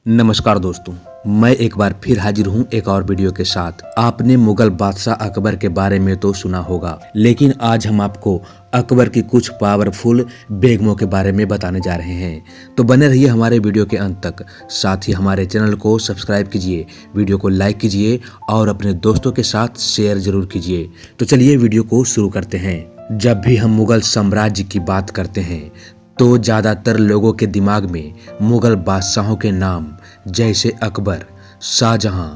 नमस्कार दोस्तों, मैं एक बार फिर हाजिर हूं एक और वीडियो के साथ। आपने मुगल बादशाह अकबर के बारे में तो सुना होगा, लेकिन आज हम आपको अकबर की कुछ पावरफुल बेगमों के बारे में बताने जा रहे हैं। तो बने रहिए हमारे वीडियो के अंत तक। साथ ही हमारे चैनल को सब्सक्राइब कीजिए, वीडियो को लाइक कीजिए और अपने दोस्तों के साथ शेयर जरूर कीजिए। तो चलिए वीडियो को शुरू करते हैं। जब भी हम मुगल साम्राज्य की बात करते हैं तो ज़्यादातर लोगों के दिमाग में मुगल बादशाहों के नाम जैसे अकबर, शाहजहां,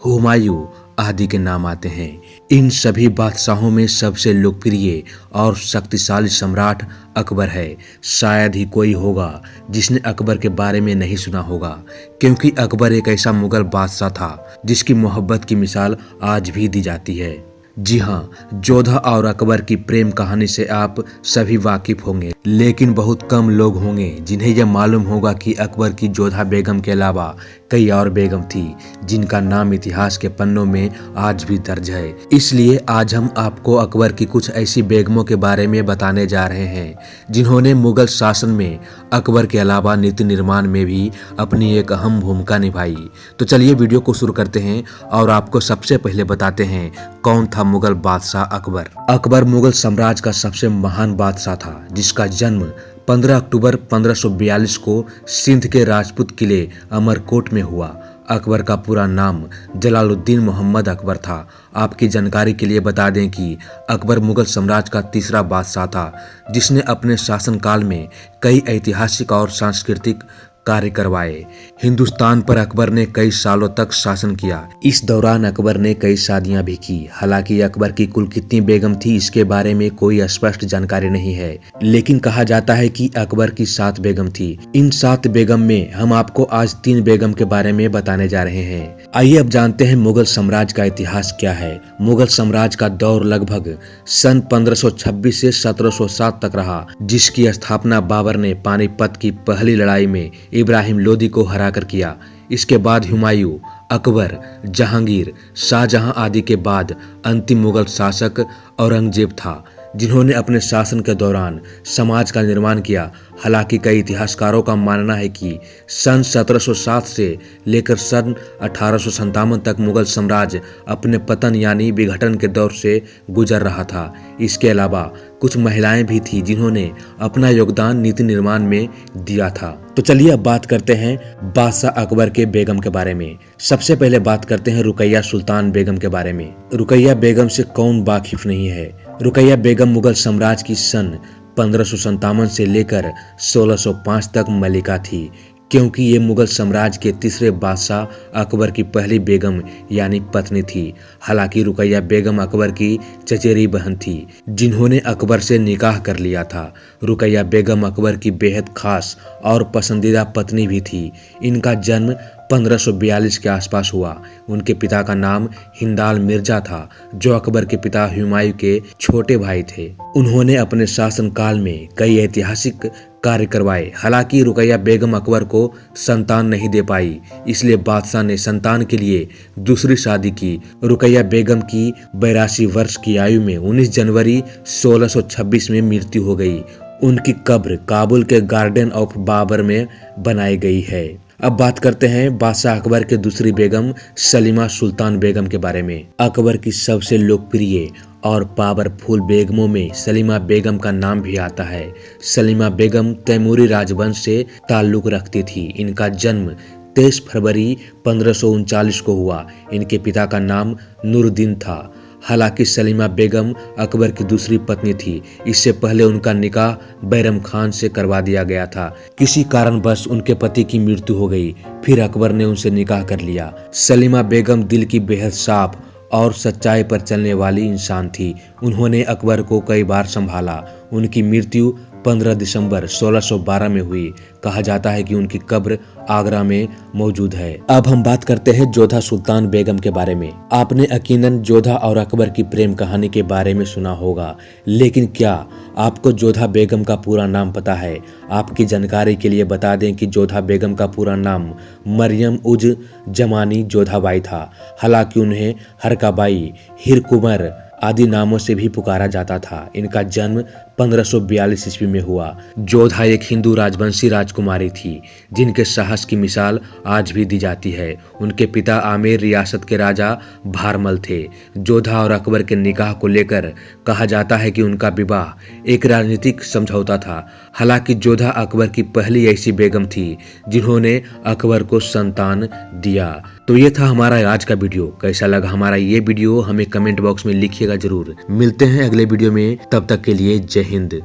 हुमायूं आदि के नाम आते हैं। इन सभी बादशाहों में सबसे लोकप्रिय और शक्तिशाली सम्राट अकबर है। शायद ही कोई होगा जिसने अकबर के बारे में नहीं सुना होगा, क्योंकि अकबर एक ऐसा मुगल बादशाह था जिसकी मोहब्बत की मिसाल आज भी दी जाती है। जी हाँ, जोधा और अकबर की प्रेम कहानी से आप सभी वाकिफ होंगे, लेकिन बहुत कम लोग होंगे जिन्हें यह मालूम होगा कि अकबर की जोधा बेगम के अलावा कई और बेगम थी जिनका नाम इतिहास के पन्नों में आज भी दर्ज है। इसलिए आज हम आपको अकबर की कुछ ऐसी बेगमों के बारे में बताने जा रहे हैं जिन्होंने मुगल शासन में अकबर के अलावा नीति निर्माण में भी अपनी एक अहम भूमिका निभाई। तो चलिए वीडियो को शुरू करते हैं और आपको सबसे पहले बताते हैं कौन था मुगल बादशाह अकबर। अकबर मुगल साम्राज्य का सबसे महान बादशाह था जिसका जन्म 15 अक्टूबर 1542 को सिंध के राजपूत किले अमरकोट में हुआ। अकबर का पूरा नाम जलालुद्दीन मोहम्मद अकबर था। आपकी जानकारी के लिए बता दें कि अकबर मुगल साम्राज्य का तीसरा बादशाह था जिसने अपने शासनकाल में कई ऐतिहासिक और सांस्कृतिक कार्य करवाए। हिंदुस्तान पर अकबर ने कई सालों तक शासन किया। इस दौरान अकबर ने कई शादियां भी की। हालांकि अकबर की कुल कितनी बेगम थी इसके बारे में कोई स्पष्ट जानकारी नहीं है, लेकिन कहा जाता है कि अकबर की 7 बेगम थी। इन 7 बेगम में हम आपको आज 3 बेगम के बारे में बताने जा रहे हैं। आइए अब जानते हैं मुगल साम्राज्य का इतिहास क्या है। मुगल साम्राज्य का दौर लगभग सन 1526 से 1707 तक रहा, जिसकी स्थापना बाबर ने पानीपत की पहली लड़ाई में इब्राहिम लोदी को हराकर किया। इसके बाद हुमायूं, अकबर, जहांगीर, शाहजहां आदि के बाद अंतिम मुगल शासक औरंगजेब था जिन्होंने अपने शासन के दौरान समाज का निर्माण किया। हालांकि कई इतिहासकारों का मानना है कि सन 1707 से लेकर सन 1857 तक मुगल साम्राज्य अपने पतन यानी विघटन के दौर से गुजर रहा था। इसके अलावा कुछ महिलाएं भी थीं जिन्होंने अपना योगदान नीति निर्माण में दिया था। तो चलिए अब बात करते हैं बादशाह अकबर के बेगम के बारे में। सबसे पहले बात करते हैं रुकैया सुल्तान बेगम के बारे में। रुकैया बेगम से कौन वाकिफ नहीं है। रुकैया बेगम मुगल साम्राज्य की सन 1557 से लेकर 1605 तक मलिका थी, क्योंकि ये मुगल साम्राज्य के तीसरे बादशाह अकबर की पहली बेगम यानी पत्नी थी। हालांकि रुकैया बेगम अकबर की चचेरी बहन थी जिन्होंने अकबर से निकाह कर लिया था। रुकैया बेगम अकबर की बेहद खास और पसंदीदा पत्नी भी थी। इनका जन्म 1542 के आसपास हुआ। उनके पिता का नाम हिंदाल मिर्जा था, जो अकबर के पिता हुमायूं के छोटे भाई थे। उन्होंने अपने शासनकाल में कई ऐतिहासिक कार्य करवाए। हालांकि रुकैया बेगम अकबर को संतान नहीं दे पाई, इसलिए बादशाह ने संतान के लिए दूसरी शादी की। रुकैया बेगम की 82 वर्ष की आयु में 19 जनवरी 1626 में मृत्यु हो गई। उनकी कब्र काबुल के गार्डन ऑफ बाबर में बनाई गई है। अब बात करते हैं बादशाह अकबर के दूसरी बेगम सलीमा सुल्तान बेगम के बारे में। अकबर की सबसे लोकप्रिय और पावरफुल बेगमों में सलीमा बेगम का नाम भी आता है। सलीमा बेगम तैमूरी राजवंश से ताल्लुक रखती थी। इनका जन्म 23 फरवरी 1539 को हुआ। इनके पिता का नाम नूरुद्दीन था। हालांकि सलीमा बेगम अकबर की दूसरी पत्नी थी। इससे पहले उनका निकाह बैरम खान से करवा दिया गया था। किसी कारणवश उनके पति की मृत्यु हो गई, फिर अकबर ने उनसे निकाह कर लिया। सलीमा बेगम दिल की बेहद साफ और सच्चाई पर चलने वाली इंसान थी। उन्होंने अकबर को कई बार संभाला। उनकी मृत्यु 15 दिसंबर 1612 में हुई। कहा जाता है कि उनकी कब्र आगरा में मौजूद है। अब हम बात करते हैं जोधा सुल्तान बेगम के बारे में। आपने यकीनन जोधा और अकबर की प्रेम कहानी के बारे में सुना होगा, लेकिन क्या आपको जोधा बेगम का पूरा नाम पता है? आपकी जानकारी के लिए बता दें कि जोधा बेगम का पूरा नाम मरियम उज जमानी जोधाबाई था। हालांकि उन्हें हरकाबाई, हिरकुमर आदि नामों से भी पुकारा जाता था। इनका जन्म 1542 ईस्वी में हुआ। जोधा एक हिंदू राजवंशी राजकुमारी थी जिनके साहस की मिसाल आज भी दी जाती है। उनके पिता आमेर रियासत के राजा भारमल थे। जोधा और अकबर के निकाह को लेकर कहा जाता है कि उनका विवाह एक राजनीतिक समझौता था। हालांकि जोधा अकबर की पहली ऐसी बेगम थी जिन्होंने अकबर को संतान दिया। तो ये था हमारा आज का वीडियो। कैसा लगा हमारा ये वीडियो हमें कमेंट बॉक्स में लिखिएगा जरूर। मिलते हैं अगले वीडियो में, तब तक के लिए जय हिंद।